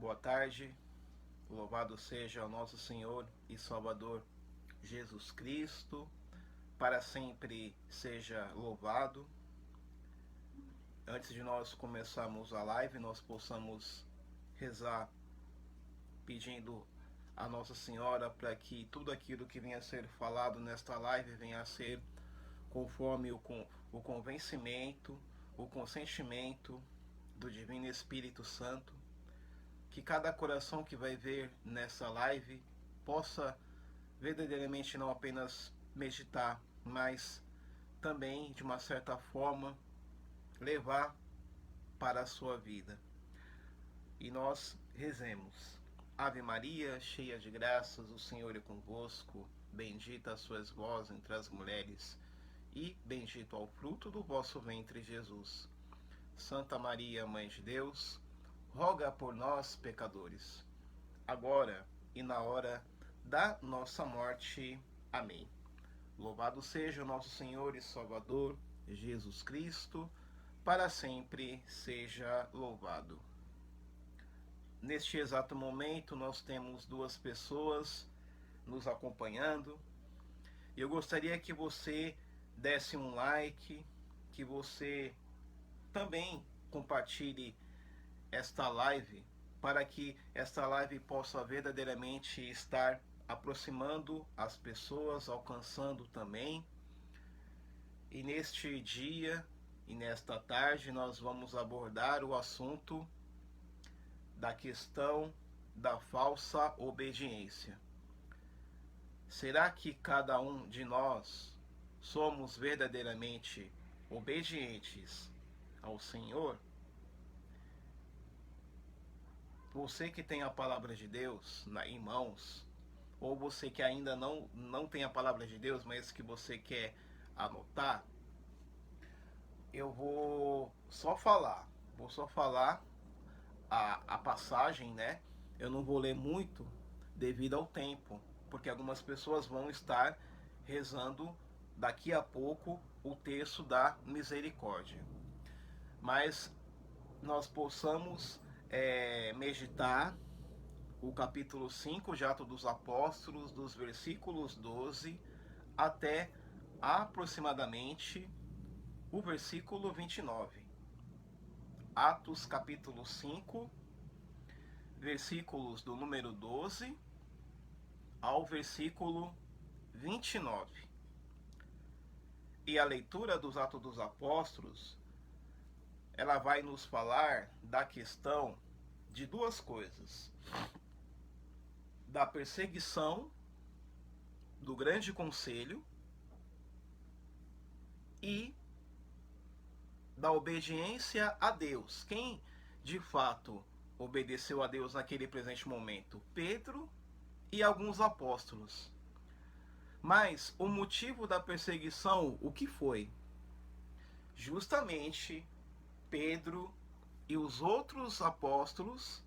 boa tarde. Louvado seja o nosso Senhor e Salvador Jesus Cristo. Para sempre seja louvado. Antes de nós começarmos a live, nós possamos rezar pedindo a Nossa Senhora para que tudo aquilo que venha a ser falado nesta live venha a ser conforme o convencimento, o consentimento do Divino Espírito Santo. Que cada coração que vai ver nessa live possa verdadeiramente não apenas meditar, mas também, de uma certa forma, levar para a sua vida. E nós rezemos. Ave Maria, cheia de graças, o Senhor é convosco. Bendita sois vós entre as mulheres, e bendito é o fruto do vosso ventre, Jesus. Santa Maria, Mãe de Deus, roga por nós, pecadores, agora e na hora da nossa morte. Amém. Louvado seja o nosso Senhor e Salvador, Jesus Cristo, para sempre seja louvado. Neste exato momento, nós temos duas pessoas nos acompanhando. Eu gostaria que você desse um like, que você também compartilhe esta live, para que esta live possa verdadeiramente estar aproximando as pessoas, alcançando também. E neste dia e nesta tarde nós vamos abordar o assunto da questão da falsa obediência. Será que cada um de nós somos verdadeiramente obedientes ao Senhor? Você que tem a palavra de Deus em mãos, ou você que ainda não tem a palavra de Deus, mas que você quer anotar, eu vou só falar a passagem, né? Eu não vou ler muito devido ao tempo, porque algumas pessoas vão estar rezando daqui a pouco o texto da misericórdia. Mas nós possamos meditar o capítulo 5 de Atos dos Apóstolos, dos versículos 12 até aproximadamente o versículo 29. Atos capítulo 5, versículos do número 12 ao versículo 29. E a leitura dos Atos dos Apóstolos, ela vai nos falar da questão de duas coisas: da perseguição do grande conselho e da obediência a Deus. Quem de fato obedeceu a Deus naquele presente momento? Pedro e alguns apóstolos. Mas o motivo da perseguição, o que foi? Justamente Pedro e os outros apóstolos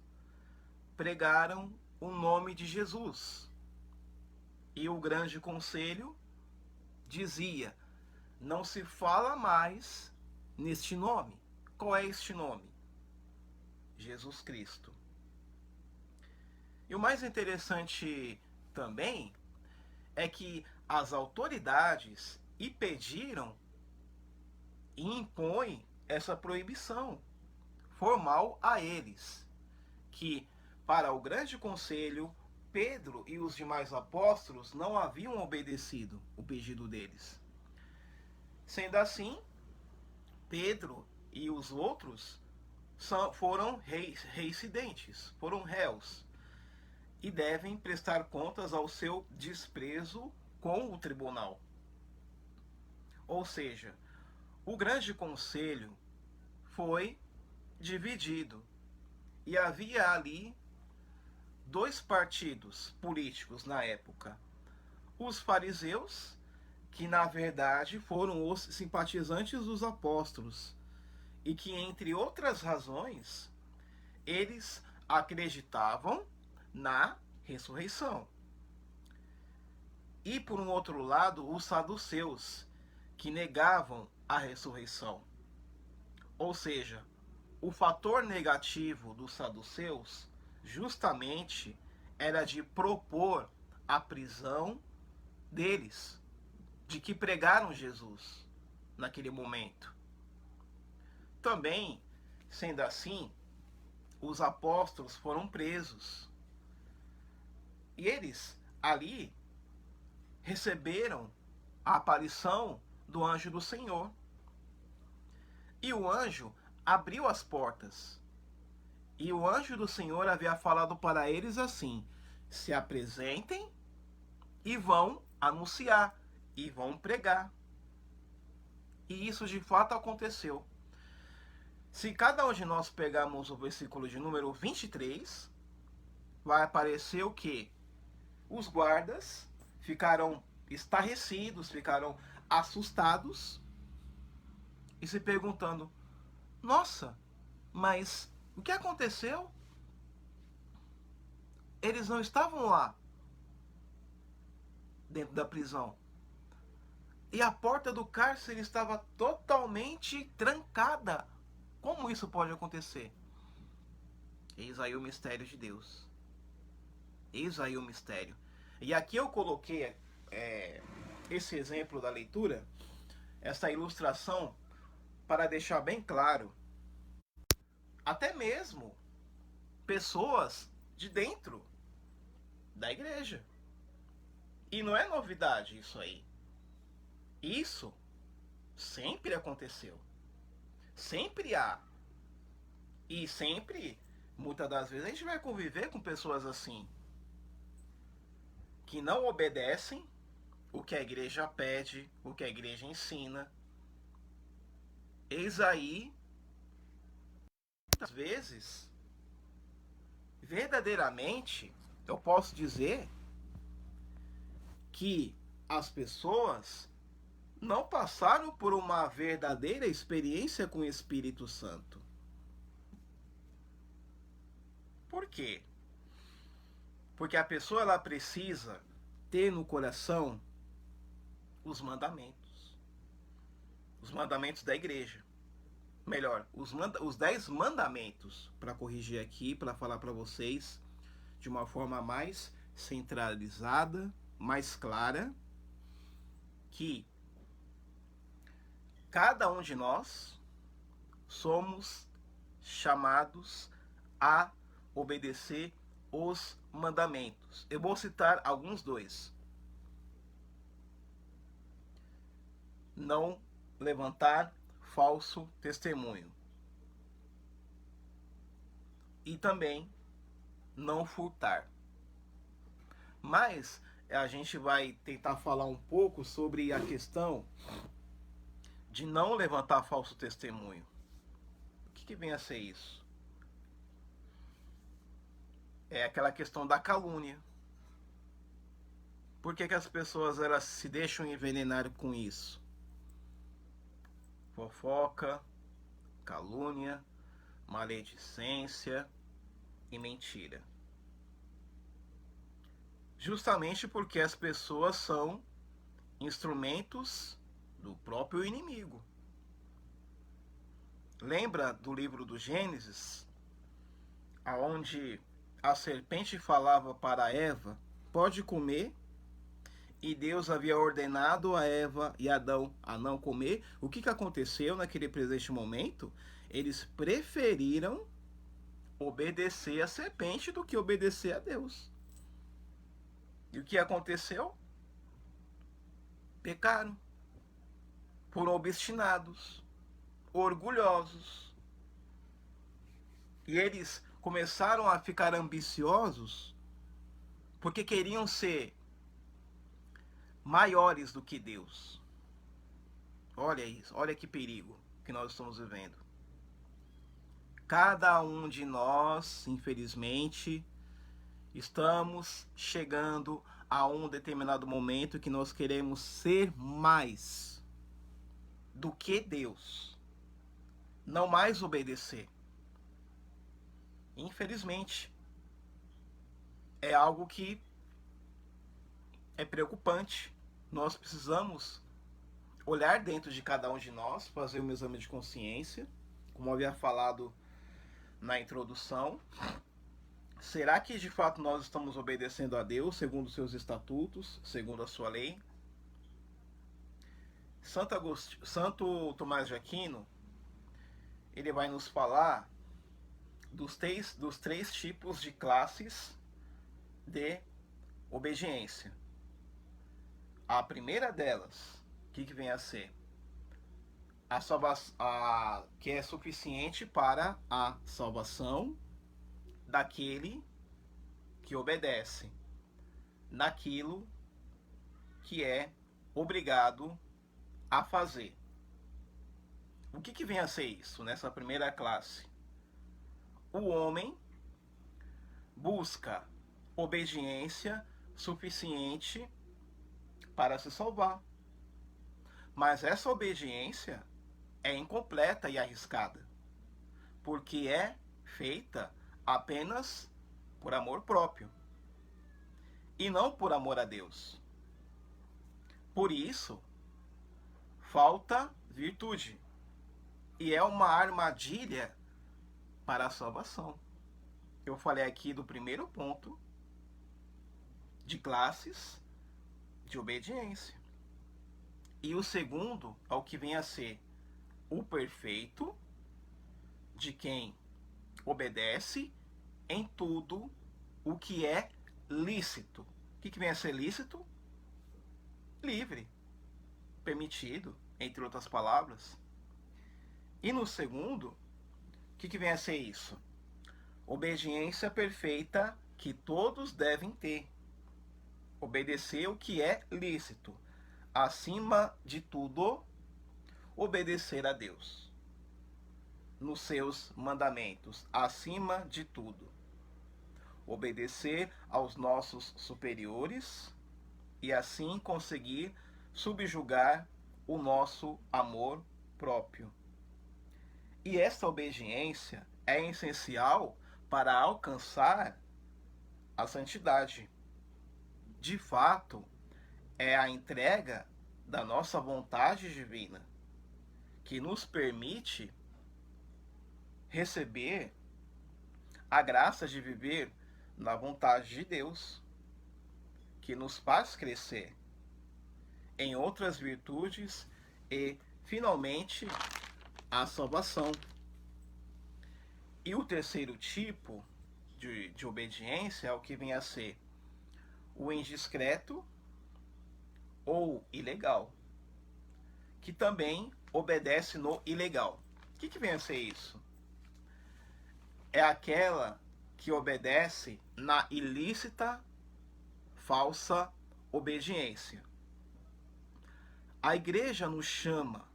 pregaram o nome de Jesus. E o grande conselho dizia: não se fala mais neste nome. Qual é este nome? Jesus Cristo. E o mais interessante também é que as autoridades pediram e impõem essa proibição formal a eles, que para o grande conselho, Pedro e os demais apóstolos não haviam obedecido o pedido deles. Sendo assim, Pedro e os outros foram reincidentes, foram réus, e devem prestar contas ao seu desprezo com o tribunal. Ou seja, o grande conselho foi dividido e havia ali dois partidos políticos na época: os fariseus, que na verdade foram os simpatizantes dos apóstolos e que, entre outras razões, eles acreditavam na ressurreição. E por um outro lado, os saduceus, que negavam a ressurreição. Ou seja, o fator negativo dos saduceus justamente era de propor a prisão deles, de que pregaram Jesus naquele momento. Também, sendo assim, os apóstolos foram presos. E eles ali receberam a aparição do anjo do Senhor. E o anjo abriu as portas. E o anjo do Senhor havia falado para eles assim: se apresentem e vão anunciar, e vão pregar. E isso de fato aconteceu. Se cada um de nós pegarmos o versículo de número 23, vai aparecer o que? Os guardas ficaram estarrecidos, ficaram assustados e se perguntando: nossa, mas o que aconteceu? Eles não estavam lá, dentro da prisão. E a porta do cárcere estava totalmente trancada. Como isso pode acontecer? Eis aí o mistério de Deus. Eis aí o mistério. E aqui eu coloquei esse exemplo da leitura, essa ilustração, para deixar bem claro, até mesmo pessoas de dentro da igreja. E não é novidade isso aí. Isso sempre aconteceu. Sempre há. E sempre, muitas das vezes, a gente vai conviver com pessoas assim, que não obedecem o que a igreja pede, o que a igreja ensina. Eis aí, muitas vezes, verdadeiramente, eu posso dizer que as pessoas não passaram por uma verdadeira experiência com o Espírito Santo. Por quê? Porque a pessoa ela precisa ter no coração os mandamentos. Os mandamentos da igreja. Melhor, os 10 mandamentos, para corrigir aqui, para falar para vocês de uma forma mais centralizada, mais clara, que cada um de nós somos chamados a obedecer os mandamentos. Eu vou citar alguns dois. Não levantar falso testemunho. E também não furtar. Mas a gente vai tentar falar um pouco sobre a questão de não levantar falso testemunho. O que vem a ser isso? É aquela questão da calúnia. Por que as pessoas elas se deixam envenenar com isso? Fofoca, calúnia, maledicência e mentira. Justamente porque as pessoas são instrumentos do próprio inimigo. Lembra do livro do Gênesis, aonde a serpente falava para Eva: pode comer, e Deus havia ordenado a Eva e Adão a não comer. O que aconteceu naquele presente momento? Eles preferiram obedecer a serpente do que obedecer a Deus. E o que aconteceu? Pecaram. Foram obstinados, orgulhosos. E eles começaram a ficar ambiciosos porque queriam ser maiores do que Deus. Olha isso, olha que perigo que nós estamos vivendo. Cada um de nós, infelizmente, estamos chegando a um determinado momento que nós queremos ser mais do que Deus. Não mais obedecer. Infelizmente, é algo que é preocupante. Nós precisamos olhar dentro de cada um de nós, fazer um exame de consciência, como eu havia falado na introdução, Será que de fato nós estamos obedecendo a Deus segundo os seus estatutos, segundo a sua lei? Santo Tomás de Aquino, ele vai nos falar dos três tipos de classes de obediência. A primeira delas, o que vem a ser? Que é suficiente para a salvação daquele que obedece naquilo que é obrigado a fazer. O que vem a ser isso nessa primeira classe? O homem busca obediência suficiente para se salvar. Mas essa obediência é incompleta e arriscada, porque é feita apenas por amor próprio e não por amor a Deus. Por isso, falta virtude e é uma armadilha para a salvação. Eu falei aqui do primeiro ponto de classes de obediência. E o segundo é o que vem a ser o perfeito de quem obedece em tudo o que é lícito. O que vem a ser lícito? Livre, permitido, entre outras palavras. E no segundo, o que vem a ser isso? Obediência perfeita que todos devem ter. Obedecer o que é lícito. Acima de tudo, obedecer a Deus nos seus mandamentos, acima de tudo. Obedecer aos nossos superiores e assim conseguir subjugar o nosso amor próprio. E essa obediência é essencial para alcançar a santidade. De fato, é a entrega da nossa vontade divina que nos permite receber a graça de viver na vontade de Deus, que nos faz crescer em outras virtudes e, finalmente, a salvação. E o terceiro tipo de obediência é o que vem a ser o indiscreto ou ilegal, que também obedece no ilegal. O que vem a ser isso? É aquela que obedece na ilícita, falsa obediência. A igreja nos chama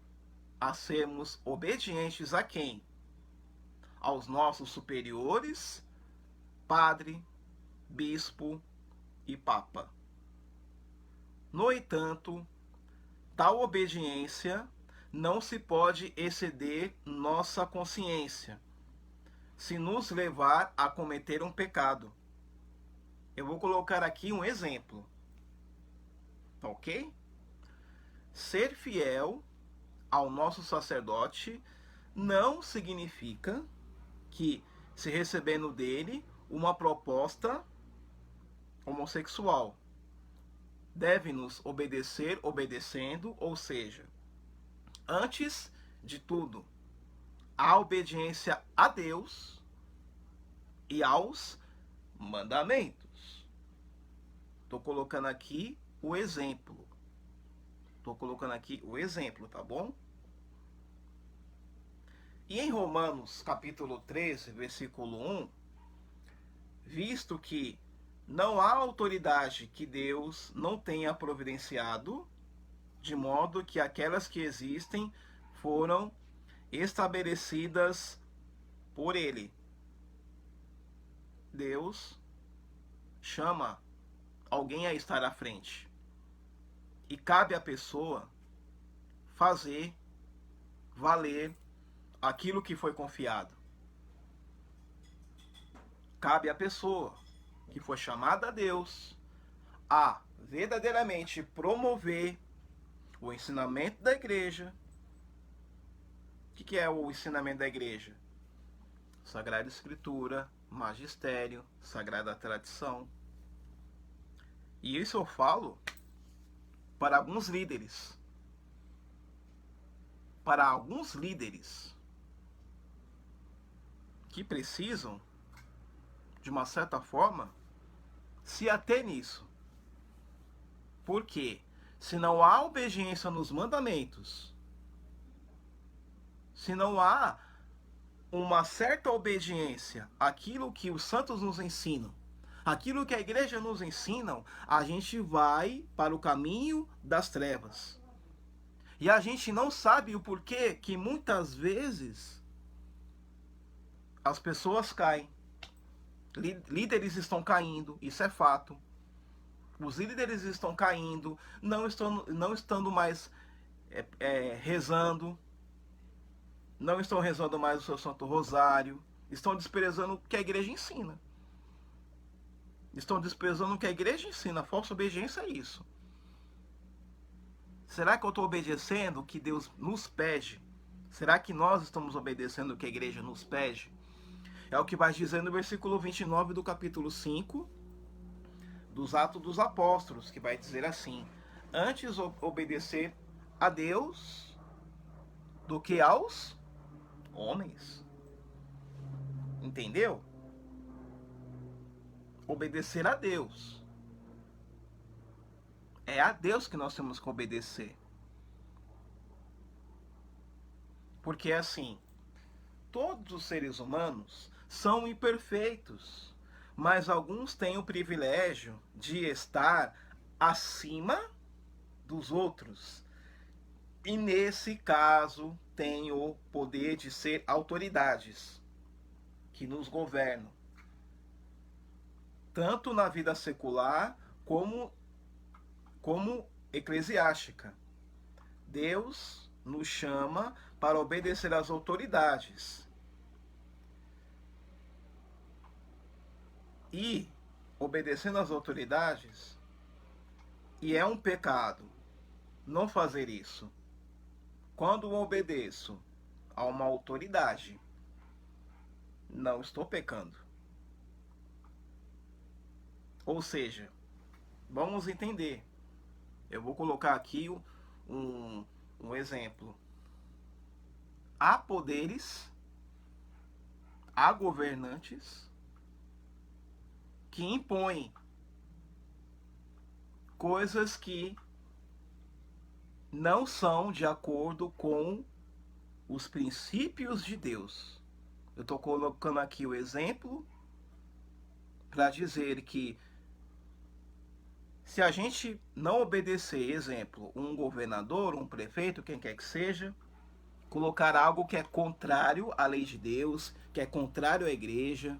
a sermos obedientes a quem? Aos nossos superiores, padre, bispo e papa. No entanto, tal obediência não se pode exceder nossa consciência, se nos levar a cometer um pecado. Eu vou colocar aqui um exemplo, ok? Ser fiel ao nosso sacerdote não significa que, se recebendo dele uma proposta homossexual, deve-nos obedecer obedecendo, ou seja, antes de tudo, a obediência a Deus e aos mandamentos. Estou colocando aqui o exemplo. Tá bom? E em Romanos capítulo 13, versículo 1, visto que não há autoridade que Deus não tenha providenciado, de modo que aquelas que existem foram estabelecidas por Ele. Deus chama alguém a estar à frente. E cabe à pessoa fazer valer aquilo que foi confiado. Cabe à pessoa que foi chamada a Deus a verdadeiramente promover o ensinamento da igreja. O que é o ensinamento da igreja? Sagrada Escritura, magistério, sagrada tradição. E isso eu falo para alguns líderes. Para alguns líderes que precisam, de uma certa forma, se ater nisso. Porque se não há obediência nos mandamentos, se não há uma certa obediência àquilo que os santos nos ensinam, aquilo que a igreja nos ensina, a gente vai para o caminho das trevas. E a gente não sabe o porquê que muitas vezes as pessoas caem. Líderes estão caindo, isso é fato. Os líderes estão caindo, não estando mais rezando, não estão rezando mais o seu Santo Rosário, estão desprezando o que a igreja ensina. Estão desprezando o que a igreja ensina. A falsa obediência é isso. Será que eu estou obedecendo o que Deus nos pede? Será que nós estamos obedecendo o que a igreja nos pede? É o que vai dizer no versículo 29 do capítulo 5 dos Atos dos Apóstolos, que vai dizer assim: antes obedecer a Deus do que aos homens. Entendeu? Obedecer a Deus. É a Deus que nós temos que obedecer. Porque assim, todos os seres humanos são imperfeitos, mas alguns têm o privilégio de estar acima dos outros. E nesse caso, têm o poder de ser autoridades que nos governam, tanto na vida secular como eclesiástica. Deus nos chama para obedecer às autoridades. E, obedecendo às autoridades, e é um pecado não fazer isso. Quando eu obedeço a uma autoridade, não estou pecando. Ou seja, vamos entender. Eu vou colocar aqui um exemplo. Há poderes, há governantes que impõem coisas que não são de acordo com os princípios de Deus. Eu estou colocando aqui o exemplo para dizer que se a gente não obedecer, exemplo, um governador, um prefeito, quem quer que seja, colocar algo que é contrário à lei de Deus, que é contrário à igreja,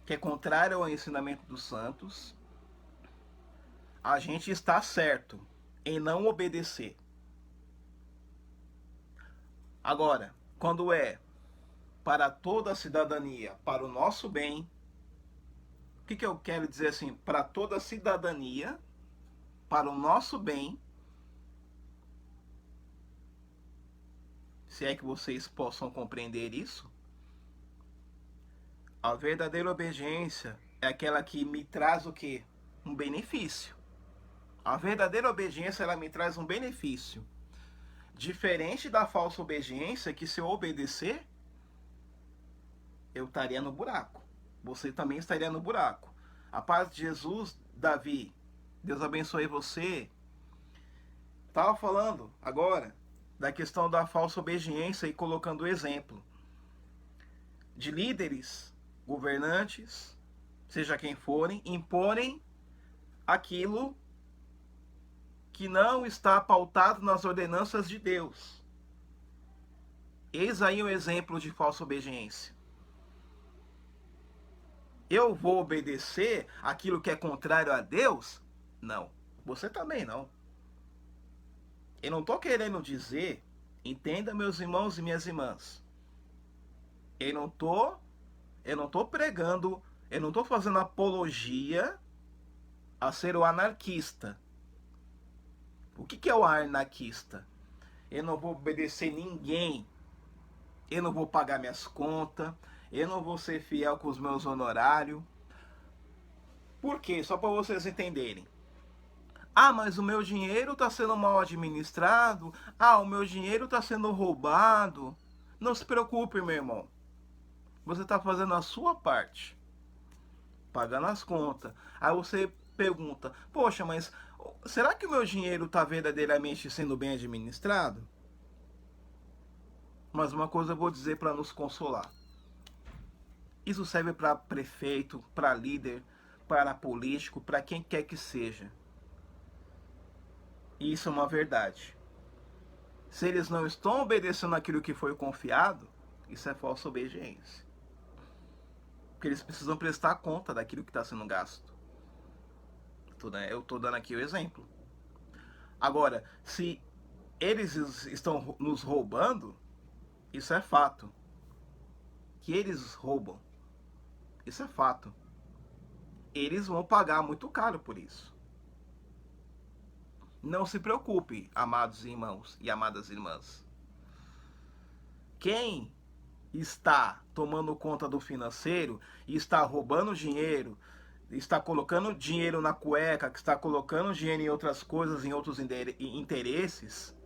que é contrário ao ensinamento dos santos, a gente está certo em não obedecer. Agora, quando é para toda a cidadania, para o nosso bem, o que eu quero dizer assim? Para toda a cidadania, para o nosso bem, se é que vocês possam compreender isso, a verdadeira obediência é aquela que me traz o quê? Um benefício. A verdadeira obediência, ela me traz um benefício. Diferente da falsa obediência, que se eu obedecer, eu estaria no buraco. Você também estaria no buraco. A paz de Jesus, Davi, Deus abençoe você. Estava falando agora da questão da falsa obediência e colocando o exemplo de líderes, governantes, seja quem forem, imporem aquilo que não está pautado nas ordenanças de Deus. Eis aí um exemplo de falsa obediência. Eu vou obedecer aquilo que é contrário a Deus? Não. Você também não. Eu não estou querendo dizer, entenda, meus irmãos e minhas irmãs, eu não estou pregando, eu não estou fazendo apologia a ser o anarquista. O que é o anarquista? Eu não vou obedecer ninguém, eu não vou pagar minhas contas, eu não vou ser fiel com os meus honorários. Por quê? Só para vocês entenderem. Ah, mas o meu dinheiro está sendo mal administrado. Ah, o meu dinheiro está sendo roubado. Não se preocupe, meu irmão. Você está fazendo a sua parte, pagando as contas. Aí você pergunta: poxa, mas será que o meu dinheiro está verdadeiramente sendo bem administrado? Mas uma coisa eu vou dizer para nos consolar. Isso serve para prefeito, para líder, para político, para quem quer que seja. Isso é uma verdade. Se eles não estão obedecendo aquilo que foi confiado, isso é falsa obediência. Porque eles precisam prestar conta daquilo que está sendo gasto. Eu estou dando aqui o exemplo. Agora, se eles estão nos roubando, isso é fato. Que eles roubam, isso é fato. Eles vão pagar muito caro por isso. Não se preocupe, amados irmãos e amadas irmãs. Quem está tomando conta do financeiro e está roubando dinheiro, está colocando dinheiro na cueca, que está colocando dinheiro em outras coisas, em outros interesses,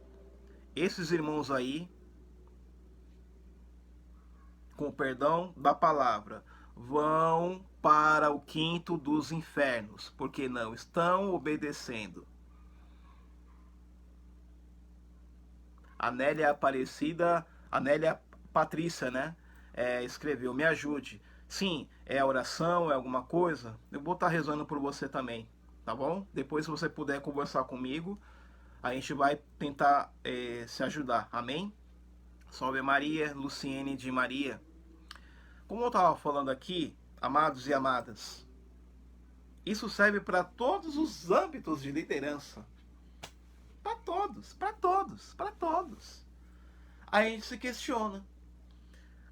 esses irmãos aí, com o perdão da palavra, vão para o quinto dos infernos, porque não estão obedecendo. A Nélia Aparecida, a Nélia Patrícia, né? Escreveu: me ajude. Sim, é oração, é alguma coisa? Eu vou estar rezando por você também, tá bom? Depois, se você puder conversar comigo, a gente vai tentar se ajudar, amém? Salve Maria, Luciene de Maria. Como eu estava falando aqui, amados e amadas, isso serve para todos os âmbitos de liderança. Para todos, para todos, para todos. Aí a gente se questiona: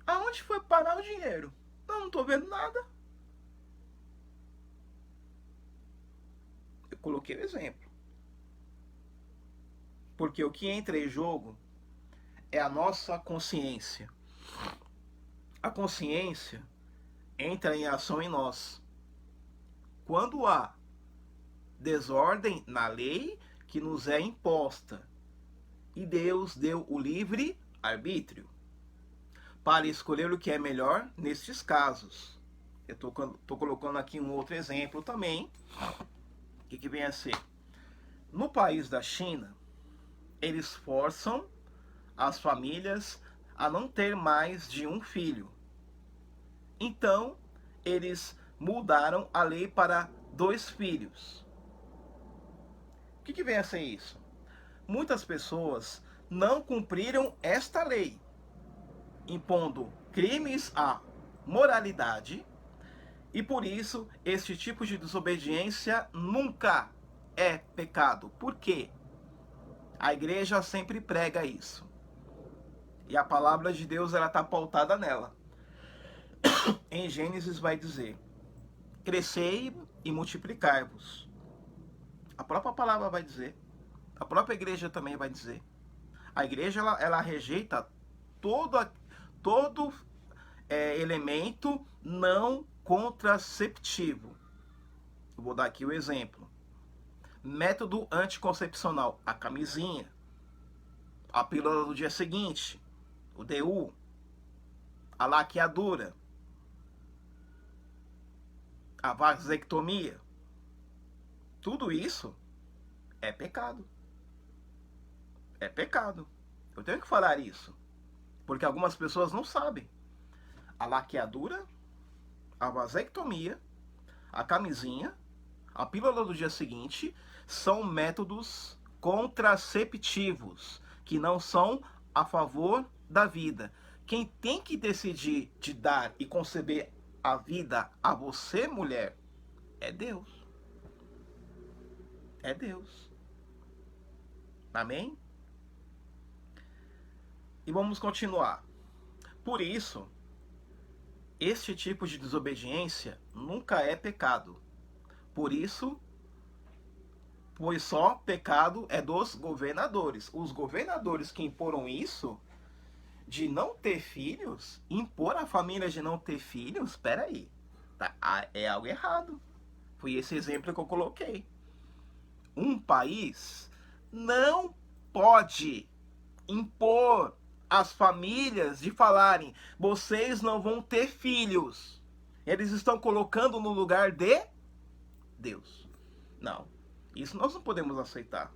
aonde foi parar o dinheiro? Eu não estou vendo nada. Eu coloquei o exemplo. Porque o que entra em jogo é a nossa consciência. A consciência entra em ação em nós. Quando há desordem na lei que nos é imposta, e Deus deu o livre arbítrio para escolher o que é melhor nestes casos. Eu estou colocando aqui um outro exemplo também. O que vem a ser? No país da China, eles forçam as famílias a não ter mais de um filho. Então, eles mudaram a lei para 2 filhos. O que vem a ser isso? Muitas pessoas não cumpriram esta lei, impondo crimes à moralidade, e por isso este tipo de desobediência nunca é pecado. Por quê? A igreja sempre prega isso. E a palavra de Deus está pautada nela. Em Gênesis vai dizer: crescei e multiplicai-vos. A própria palavra vai dizer. A própria igreja também vai dizer. A igreja ela rejeita todo elemento não contraceptivo. Eu vou dar aqui o exemplo. Método anticoncepcional: a camisinha, a pílula do dia seguinte, o DU, a laqueadura, a vasectomia. Tudo isso é pecado. É pecado. Eu tenho que falar isso, porque algumas pessoas não sabem. A laqueadura, a vasectomia, a camisinha, a pílula do dia seguinte são métodos contraceptivos que não são a favor da vida. Quem tem que decidir de dar e conceber a vida a você, mulher, é Deus. É Deus. Amém? E vamos continuar. Por isso, este tipo de desobediência nunca é pecado. Por isso, pois só pecado é dos governadores. Os governadores que imporam isso de não ter filhos, impor à família de não ter filhos, espera aí, tá? É algo errado. Foi esse exemplo que eu coloquei. Um país não pode impor às famílias de falarem: vocês não vão ter filhos. Eles estão colocando no lugar de Deus. Não, isso nós não podemos aceitar.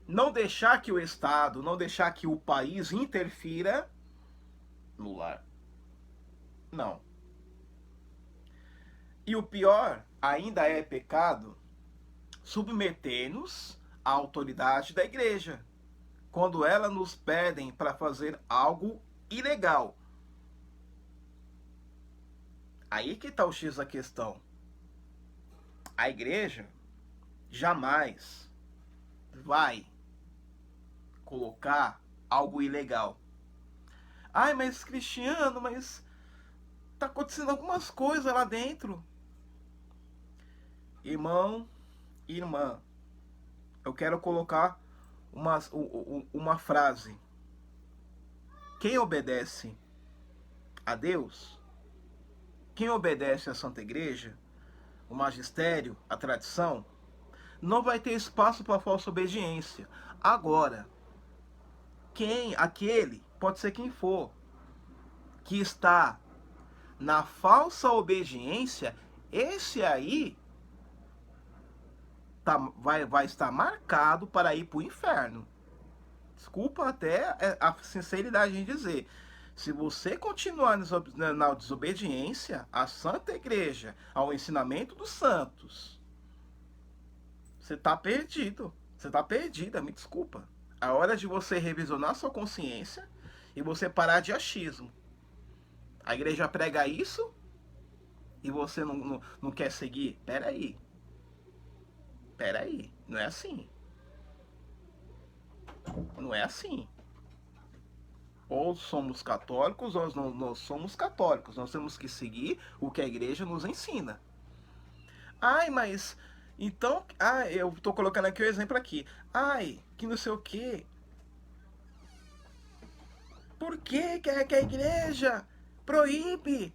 Não deixar que o Estado, não deixar que o país interfira no lar. Não. E o pior, ainda é pecado submeter-nos à autoridade da igreja, quando ela nos pedem para fazer algo ilegal. Aí que está o X da questão. A igreja jamais vai colocar algo ilegal. Ai, mas Cristiano, mas tá acontecendo algumas coisas lá dentro. Irmão, irmã, eu quero colocar uma frase. Quem obedece a Deus, quem obedece à Santa Igreja, o magistério, a tradição, não vai ter espaço para falsa obediência. Agora, aquele, pode ser quem for, que está na falsa obediência, esse aí vai estar marcado para ir para o inferno. Desculpa até a sinceridade em dizer. Se você continuar na desobediência à Santa Igreja, ao ensinamento dos santos, você está perdido. Você está perdida, me desculpa. A hora de você revisionar sua consciência e você parar de achismo. A igreja prega isso e você não quer seguir? Peraí. Não é assim. Não é assim. Ou somos católicos ou não somos católicos. Nós temos que seguir o que a igreja nos ensina. Ai, mas... Então... eu tô colocando aqui o exemplo aqui. Ai, que não sei o quê. Por que a igreja proíbe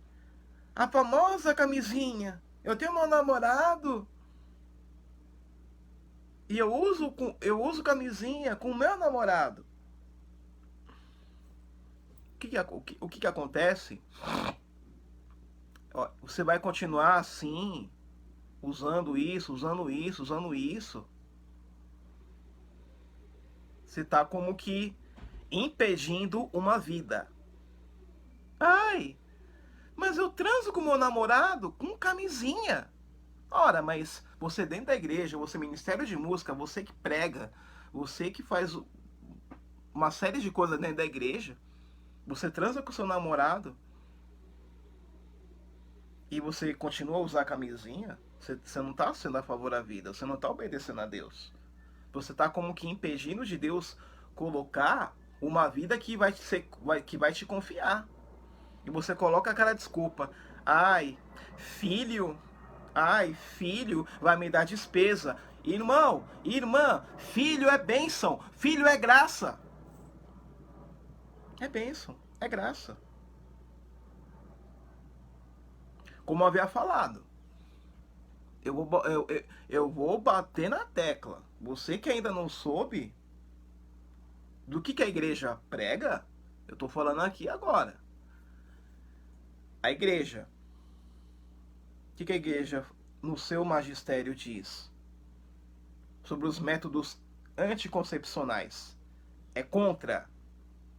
a famosa camisinha? Eu tenho meu namorado e eu uso camisinha com o meu namorado. O que acontece? Você vai continuar assim, usando isso. Você está como que impedindo uma vida. Ai, mas eu transo com meu namorado com camisinha. Ora, mas você dentro da igreja, você ministério de música, você que prega, você que faz uma série de coisas dentro da igreja, você transa com seu namorado e você continua a usar a camisinha, você não está sendo a favor da vida, você não está obedecendo a Deus. Você está como que impedindo de Deus colocar uma vida que vai te confiar. E você coloca aquela desculpa. Ai, filho vai me dar despesa. Irmão, irmã, filho é bênção, filho é graça. É bênção, é graça. Como eu havia falado, eu vou bater na tecla. Você que ainda não soube do que a igreja prega, eu estou falando aqui agora. A igreja, o que a igreja no seu magistério diz sobre os métodos anticoncepcionais? É contra.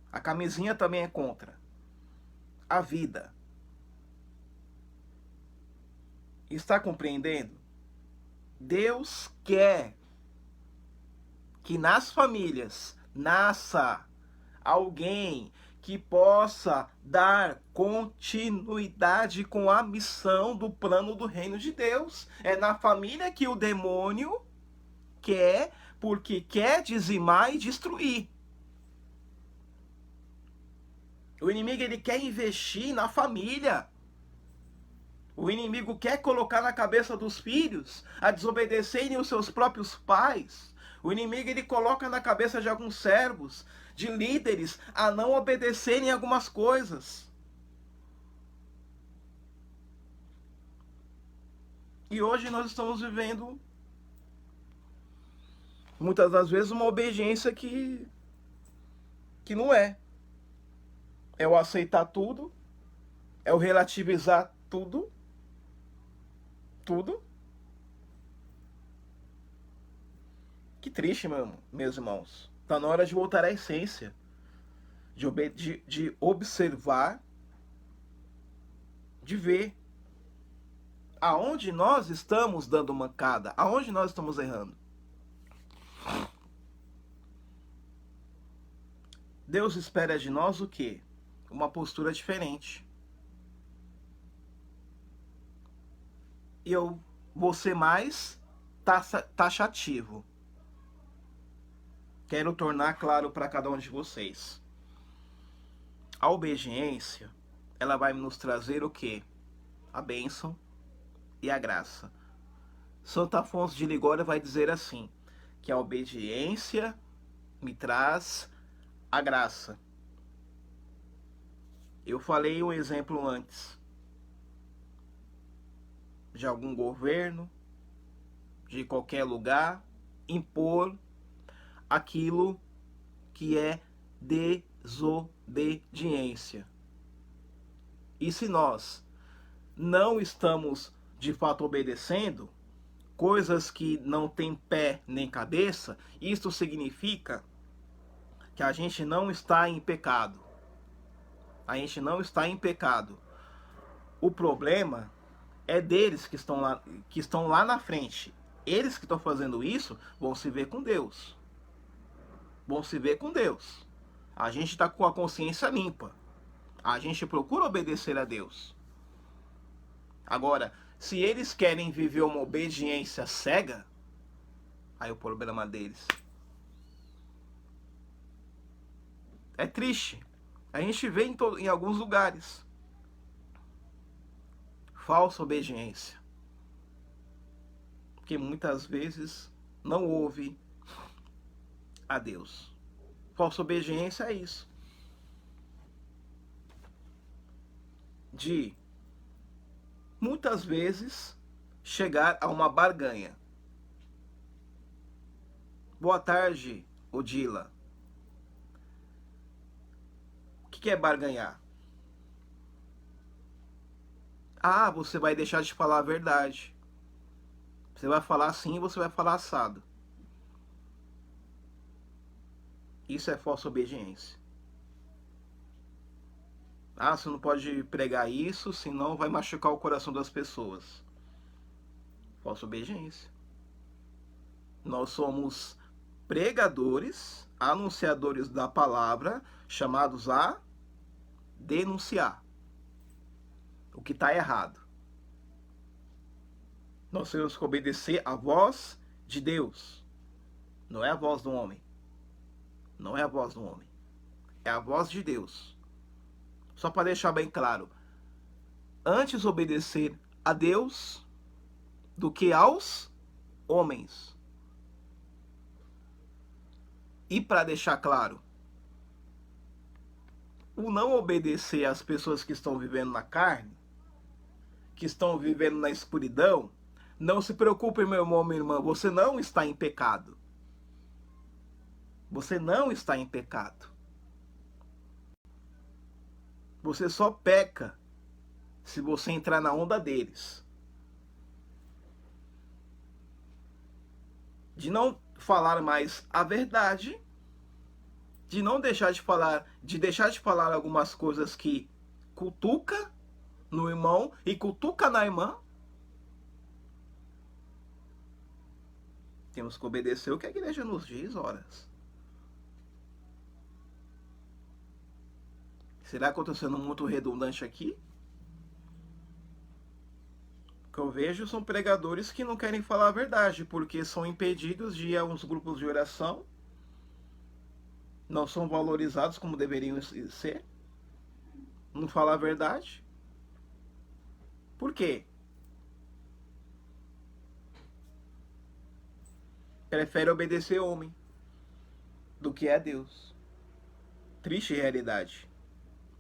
A camisinha também é contra. A vida. Está compreendendo? Deus quer que nas famílias nasça alguém que possa dar continuidade com a missão do plano do reino de Deus. É na família que o demônio quer, porque quer dizimar e destruir. O inimigo, ele quer investir na família. O inimigo quer colocar na cabeça dos filhos a desobedecerem os seus próprios pais. O inimigo ele coloca na cabeça de alguns servos, de líderes, a não obedecerem algumas coisas. E hoje nós estamos vivendo, muitas das vezes, uma obediência que não é. É o aceitar tudo, é o relativizar tudo, tudo. Que triste, meus irmãos. Está na hora de voltar à essência, de observar, de ver aonde nós estamos dando mancada, aonde nós estamos errando. Deus espera de nós o quê? Uma postura diferente. E eu vou ser mais taxativo. Quero tornar claro para cada um de vocês. A obediência, ela vai nos trazer o quê? A bênção e a graça. Santo Afonso de Ligório vai dizer assim, que a obediência me traz a graça. Eu falei um exemplo antes de algum governo, de qualquer lugar, impor aquilo que é desobediência. E se nós não estamos de fato obedecendo coisas que não têm pé nem cabeça, isso significa que a gente não está em pecado. A gente não está em pecado. O problema é deles que estão lá na frente. Eles que estão fazendo isso vão se ver com Deus. Vão se ver com Deus. A gente está com a consciência limpa. A gente procura obedecer a Deus. Agora, se eles querem viver uma obediência cega, aí o problema deles. É triste. A gente vê em alguns lugares. Falsa obediência. Porque muitas vezes não ouve a Deus. Falsa obediência é isso. De muitas vezes chegar a uma barganha. Boa tarde, Odila. O que é barganhar? Ah, você vai deixar de falar a verdade. Você vai falar assim e você vai falar assado. Isso é falsa obediência. Ah, você não pode pregar isso, senão vai machucar o coração das pessoas. Falsa obediência. Nós somos pregadores, anunciadores da palavra, chamados a denunciar o que está errado. Nós temos que obedecer a voz de Deus. Não é a voz do homem. Não é a voz do homem. É a voz de Deus. Só para deixar bem claro. Antes obedecer a Deus do que aos homens. E para deixar claro, o não obedecer às pessoas que estão vivendo na carne, que estão vivendo na escuridão, não se preocupe, meu irmão, minha irmã, você não está em pecado. Você não está em pecado. Você só peca se você entrar na onda deles. De não falar mais a verdade, de não deixar de falar algumas coisas que cutuca no irmão e cutuca na irmã. Temos que obedecer o que a igreja nos diz, horas. Será que eu estou sendo muito redundante aqui? O que eu vejo são pregadores que não querem falar a verdade, porque são impedidos de ir a uns grupos de oração, não são valorizados como deveriam ser, não falam a verdade. Por quê? prefere obedecer homem do que a Deus. Triste realidade.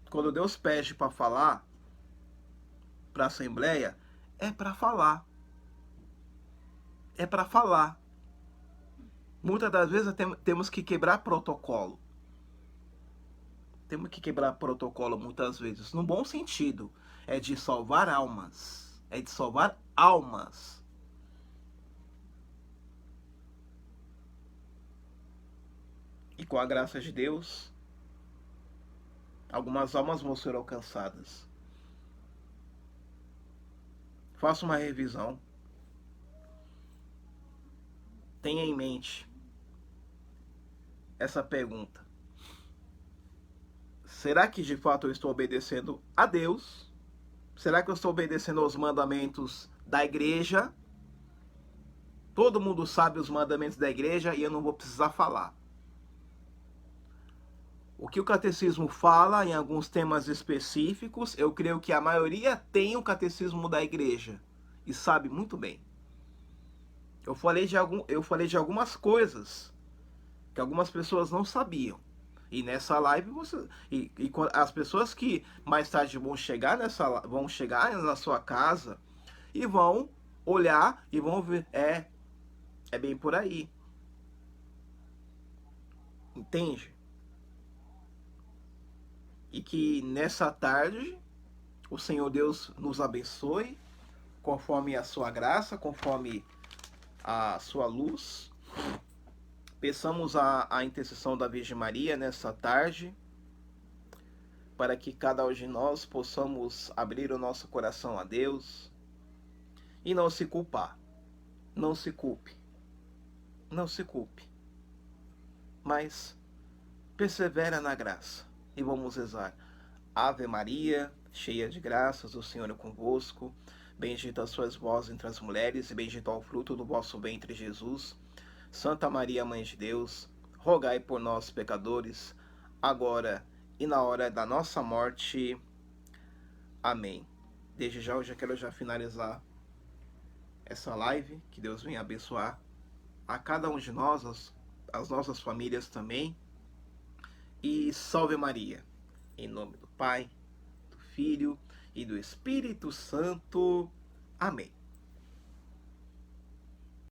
Quando Deus pede para falar para a Assembleia, é para falar. É para falar. Muitas das vezes temos que quebrar protocolo. Temos que quebrar protocolo muitas vezes. No bom sentido. É de salvar almas. É de salvar almas. E com a graça de Deus, algumas almas vão ser alcançadas. Faça uma revisão. Tenha em mente essa pergunta. Será que de fato eu estou obedecendo a Deus? Será que eu estou obedecendo aos mandamentos da igreja? Todo mundo sabe os mandamentos da igreja e eu não vou precisar falar. O que o catecismo fala em alguns temas específicos, eu creio que a maioria tem o catecismo da igreja e sabe muito bem. Eu falei de algumas coisas que algumas pessoas não sabiam. E nessa live as pessoas que mais tarde vão chegar na sua casa e vão olhar e vão ver, é bem por aí. Entende? E que nessa tarde o Senhor Deus nos abençoe conforme a sua graça, conforme a sua luz. Peçamos a intercessão da Virgem Maria nessa tarde, para que cada um de nós possamos abrir o nosso coração a Deus e não se culpar. Não se culpe. Não se culpe. Mas persevera na graça. E vamos rezar. Ave Maria, cheia de graças, o Senhor é convosco. Bendita sois vós entre as mulheres, e bendito é o fruto do vosso ventre, Jesus. Santa Maria, Mãe de Deus, rogai por nós, pecadores, agora e na hora da nossa morte. Amém. Desde já, eu já quero finalizar essa live. Que Deus venha abençoar a cada um de nós, as nossas famílias também. E salve Maria. Em nome do Pai, do Filho e do Espírito Santo. Amém.